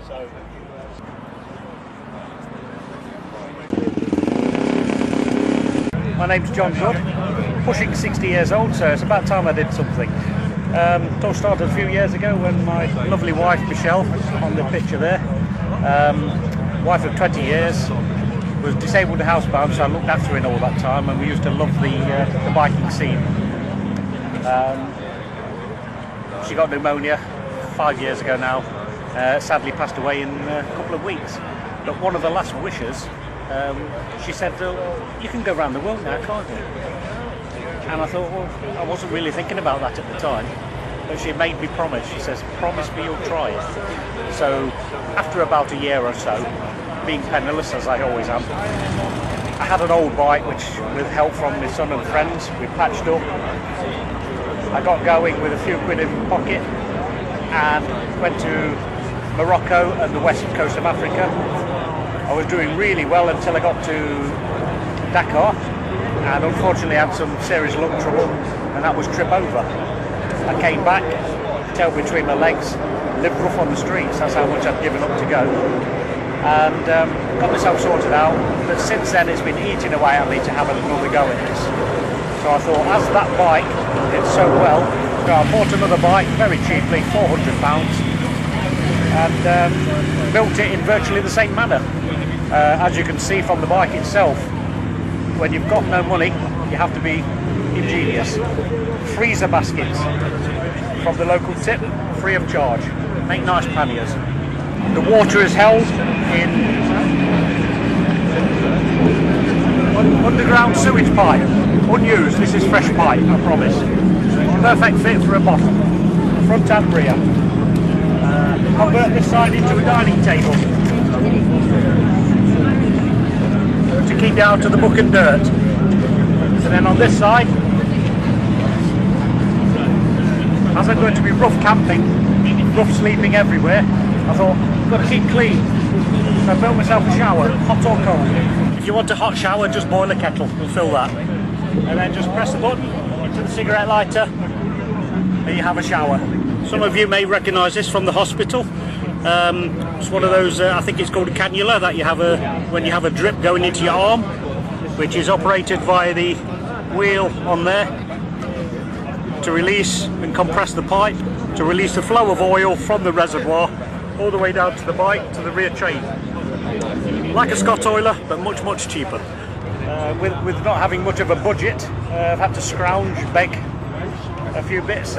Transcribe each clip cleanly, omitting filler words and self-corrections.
My name's John Goode, pushing 60 years old, so it's about time I did something. It all started a few years ago when my lovely wife Michelle, on the picture there, wife of 20 years, was disabled and housebound, so I looked after her in all that time, and we used to love the biking scene. She got pneumonia 5 years ago now, sadly passed away in a couple of weeks. But one of the last wishes, she said, "Oh, you can go around the world now, can't you?" And I thought, well, I wasn't really thinking about that at the time. But she made me promise. She says, "Promise me you'll try it." So after about a year or so, being penniless as I always am, I had an old bike which, with help from my son and friends, we patched up. I got going with a few quid in my pocket and went to Morocco and the west coast of Africa. I was doing really well until I got to Dakar, and unfortunately had some serious lung trouble, and that was trip over. I came back, tail between my legs, lived rough on the streets. That's how much I'd given up to go, and got myself sorted out. But since then it's been eating away at me to have another go at this. So I thought, as that bike did so well, so I bought another bike very cheaply, £400, and built it in virtually the same manner. As you can see from the bike itself, when you've got no money, you have to be ingenious. Freezer baskets from the local tip, free of charge. Make nice panniers. The water is held in underground sewage pipe, unused. This is fresh pipe, I promise. Perfect fit for a bottle, front and rear. Convert this side into a dining table to keep it out of the muck and dirt. And then on this side, as I'm going to be rough camping, rough sleeping everywhere, I thought, I've got to keep clean. So I built myself a shower, hot or cold. If you want a hot shower, just boil a kettle, you'll fill that. And then just press the button to the cigarette lighter, and you have a shower. Some of you may recognise this from the hospital. It's one of those, I think it's called a cannula, that you have when you have a drip going into your arm, which is operated via the wheel on there to release and compress the pipe, to release the flow of oil from the reservoir all the way down to the bike, to the rear chain. Like a Scott oiler, but much, much cheaper. With not having much of a budget, I've had to scrounge, beg a few bits.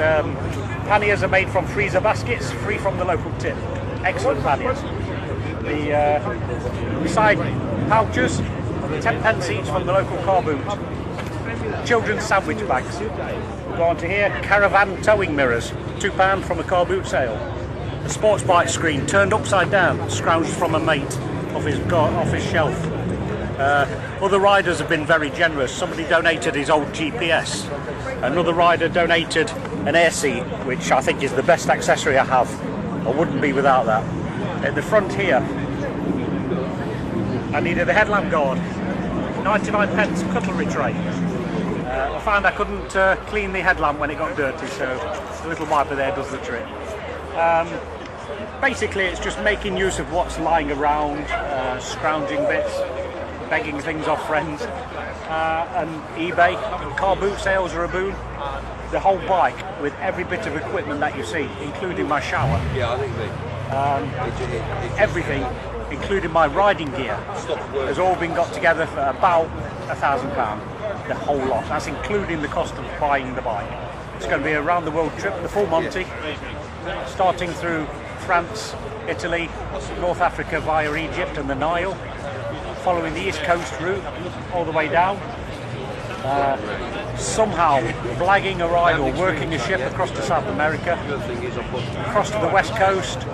Panniers are made from freezer baskets, free from the local tip. Excellent panniers. The side pouches, 10 pence each from the local car boot. Children's sandwich bags. Go on to here, caravan towing mirrors, £2 from a car boot sale. A sports bike screen turned upside down, scrounged from a mate off his shelf. Other riders have been very generous. Somebody donated his old GPS. Another rider donated an air seat, which I think is the best accessory I have. I wouldn't be without that. At the front here, I needed a headlamp guard. 99 pence cutlery tray. I found I couldn't clean the headlamp when it got dirty, so the little wiper there does the trick. Basically, it's just making use of what's lying around, scrounging bits, begging things off friends, and eBay. Car boot sales are a boon. The whole bike with every bit of equipment that you see, including my shower. Yeah, I think everything, including my riding gear, has all been got together for about £1,000. The whole lot. That's including the cost of buying the bike. It's going to be a round the world trip, the full Monty, starting through France, Italy, North Africa via Egypt and the Nile, following the East Coast route all the way down. Somehow blagging a ride or working a ship across to South America, across to the West Coast,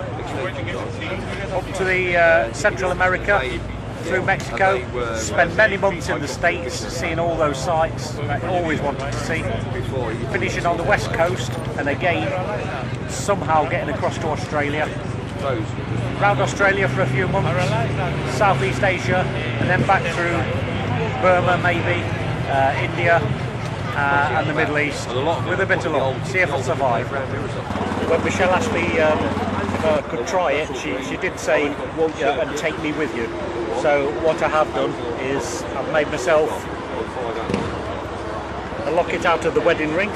up to the Central America, through Mexico, spent many months in the States seeing all those sites that I always wanted to see, finishing on the West Coast, and again somehow getting across to Australia, around Australia for a few months, Southeast Asia, and then back through Burma maybe, India, and the Middle East, with a bit of luck, see if I'll survive. When Michelle asked me if I could try it, she did say, and take me with you. So what I have done is I've made myself a locket out of the wedding ring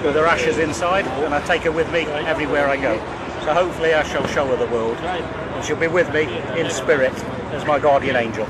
with her ashes inside, and I take her with me everywhere I go. So hopefully I shall show her the world, and she'll be with me in spirit as my guardian angel.